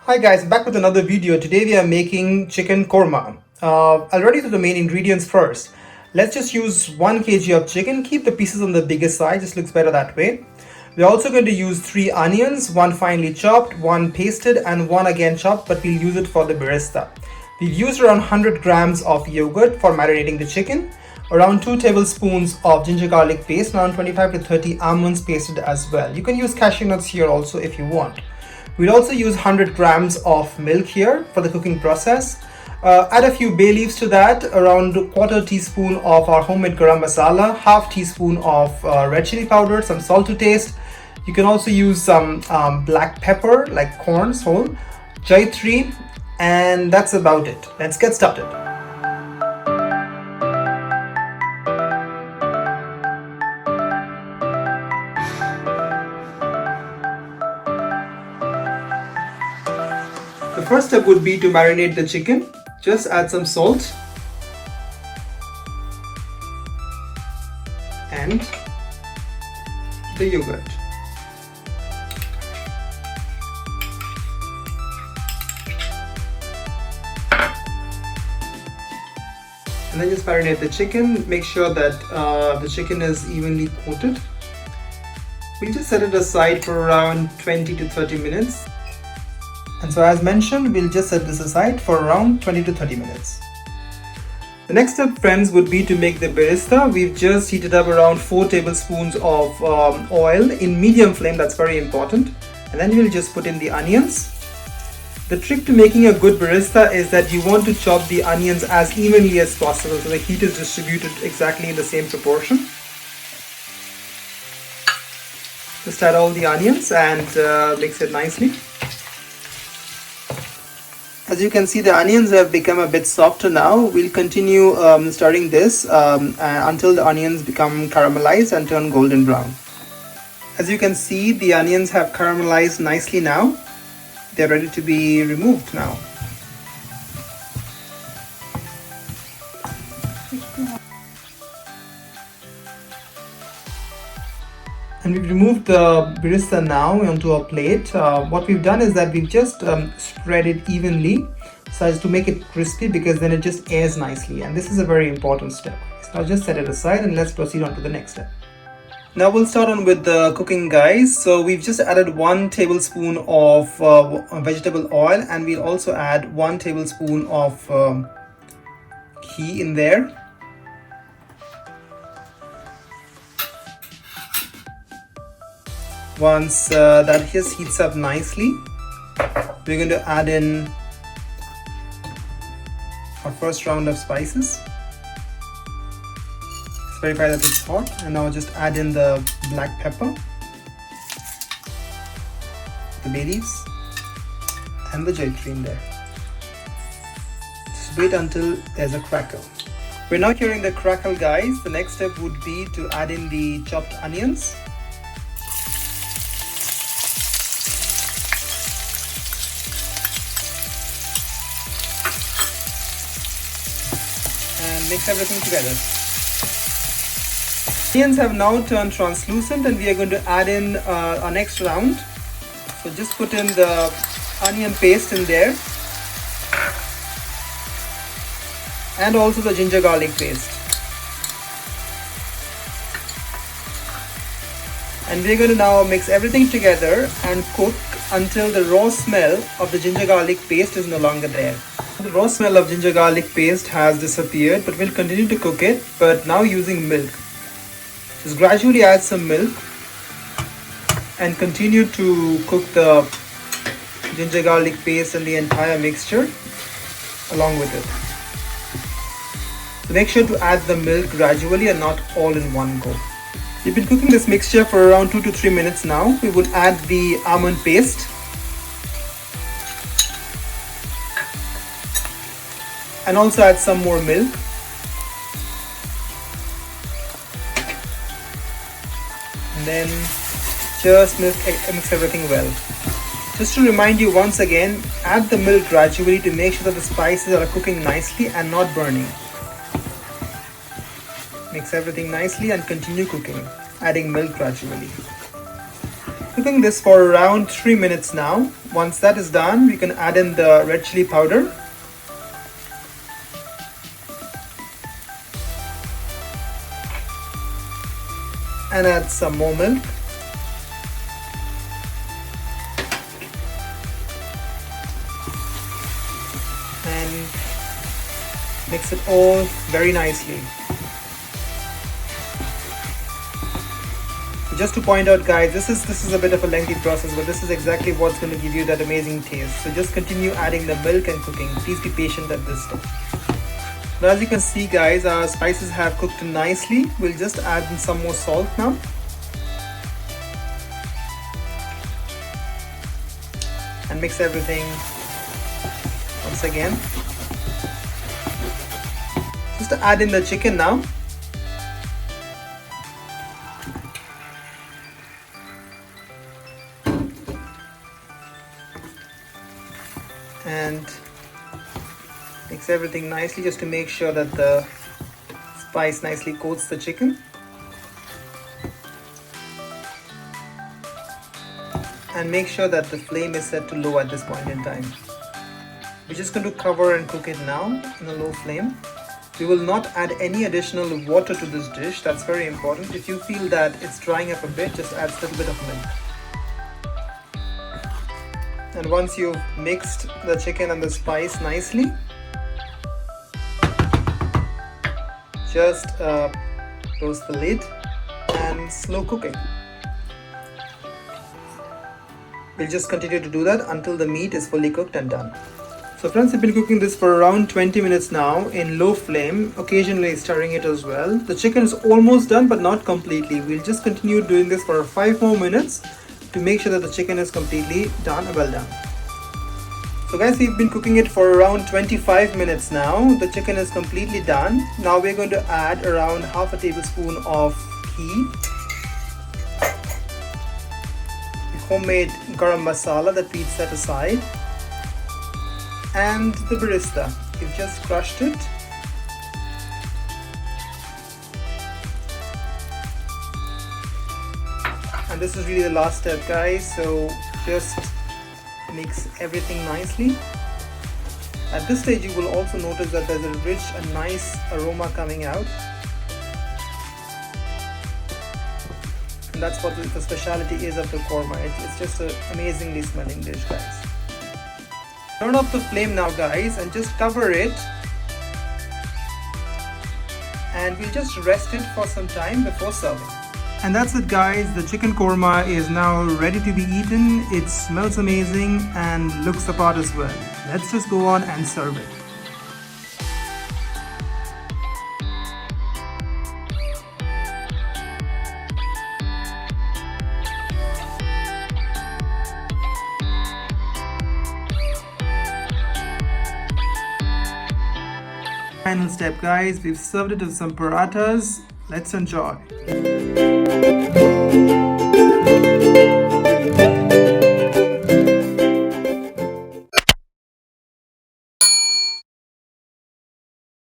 Hi guys, back with another video. Today we are making chicken korma. I'll run you through the main ingredients first. Let's just use 1 kg of chicken. Keep the pieces on the bigger side, just looks better that way. We're also going to use 3 onions, 1 finely chopped, 1 pasted and 1 again chopped, but we'll use it for the barista. We've used around 100 grams of yogurt for marinating the chicken, around 2 tablespoons of ginger garlic paste, around 25 to 30 almonds pasted as well. You can use cashew nuts here also if you want. We'll also use 100 grams of milk here for the cooking process. Add a few bay leaves to that, around a quarter teaspoon of our homemade garam masala, half teaspoon of red chili powder, some salt to taste. You can also use some black pepper like corns whole, jaitri, and that's about it. Let's get started. The first step would be to marinate the chicken. Just add some salt and the yogurt. And then just marinate the chicken. Make sure that the chicken is evenly coated. We'll just set it aside for around 20 to 30 minutes. And so as mentioned, we'll just set this aside for around 20 to 30 minutes. The next step, friends, would be to make the barista. We've just heated up around 4 tablespoons of oil in medium flame. That's very important. And then we'll just put in the onions. The trick to making a good barista is that you want to chop the onions as evenly as possible so the heat is distributed exactly in the same proportion. Just add all the onions and mix it nicely. As you can see, the onions have become a bit softer now. We'll continue stirring this until the onions become caramelized and turn golden brown. As you can see, the onions have caramelized nicely now. They're ready to be removed now. And we've removed the barista now onto a plate. What we've done is that we've just spread it evenly so as to make it crispy, because then it just airs nicely, and this is a very important step. So I'll just set it aside and let's proceed on to the next step. Now we'll start on with the cooking, guys. So we've just added 1 tablespoon of vegetable oil, and we'll also add 1 tablespoon of ghee in there. Once that just heats up nicely, we're going to add in our first round of spices. Let's verify that it's hot, and now just add in the black pepper, the bay leaves, and the jaitri in there. Just wait until there's a crackle. We're now hearing the crackle, guys. The next step would be to add in the chopped onions. And mix everything together. Onions have now turned translucent, and we are going to add in our next round. So just put in the onion paste in there, and also the ginger garlic paste. And we're going to now mix everything together and cook until the raw smell of the ginger garlic paste is no longer there. The raw smell of ginger garlic paste has disappeared, but we'll continue to cook it, but now using milk. Just gradually add some milk and continue to cook the ginger garlic paste and the entire mixture along with it. So make sure to add the milk gradually and not all in one go. We've been cooking this mixture for around 2 to 3 minutes now. We would add the almond paste and also add some more milk. And then just mix everything well. Just to remind you once again, add the milk gradually to make sure that the spices are cooking nicely and not burning. Mix everything nicely and continue cooking, adding milk gradually. Cooking this for around 3 minutes now. Once that is done, we can add in the red chili powder. And add some more milk. And mix it all very nicely. Just to point out, guys, this is a bit of a lengthy process, but this is exactly what's going to give you that amazing taste. So just continue adding the milk and cooking. Please be patient at this step. Now as you can see, guys, our spices have cooked nicely. We'll just add in some more salt now. And mix everything once again. Just to add in the chicken now. And mix everything nicely just to make sure that the spice nicely coats the chicken. And make sure that the flame is set to low at this point in time. We're just going to cover and cook it now in a low flame. We will not add any additional water to this dish. That's very important. If you feel that it's drying up a bit, just add a little bit of milk. And once you've mixed the chicken and the spice nicely, just close the lid and slow cooking. We'll just continue to do that until the meat is fully cooked and done. So friends, we've been cooking this for around 20 minutes now in low flame, occasionally stirring it as well. The chicken is almost done but not completely. We'll just continue doing this for 5 more minutes to make sure that the chicken is completely done, well done. So guys, we've been cooking it for around 25 minutes now. The chicken is completely done. Now we're going to add around half a tablespoon of ghee, homemade garam masala that we'd set aside, and the barista. We've just crushed it. And this is really the last step, guys, so just mix everything nicely. At this stage you will also notice that there's a rich and nice aroma coming out, and that's what the speciality is of the korma. It's just an amazingly smelling dish, guys. Turn off the flame now, guys, and just cover it, and we'll just rest it for some time before serving. And that's it, guys. The chicken korma is now ready to be eaten. It smells amazing and looks the part as well. Let's just go on and serve it. Final step, guys. We've served it with some parathas. Let's enjoy.